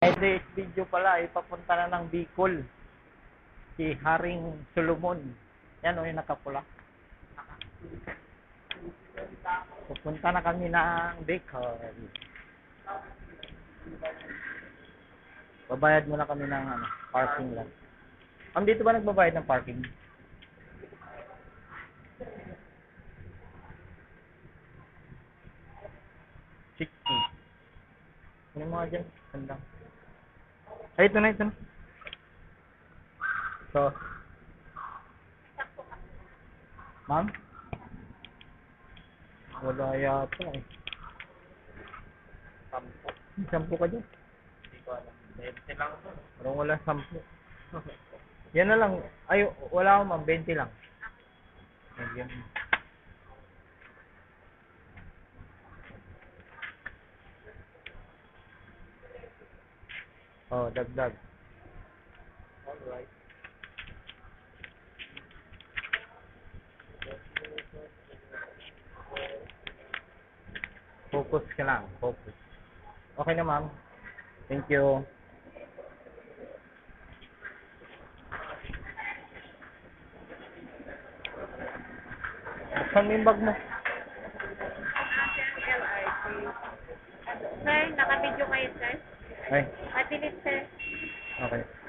Today's video pala ay papunta na ng Bicol. Si Haring Solomon. Yan o yung nakapula. Pupunta na kami ng Bicol. Babayad muna kami ng parking lang. Dito ba nagbabayad ng parking? $60. Ano mga dyan? Sandang. Ay, ito na. So, ma'am? Wala yata eh. 10 ka dyan? Hindi ko alam. 20 lang ito. Parang wala 10. Yan na lang. Ay, wala ako ma'am. 20 lang. Ayan. Oh, dagdag. Alright. Focus ka lang. Focus. Okay na ma'am. Thank you. Buksan mo yung bag mo. LRT. Sir, naka-video kayo, sir? Ay, Matilit, sir. okay.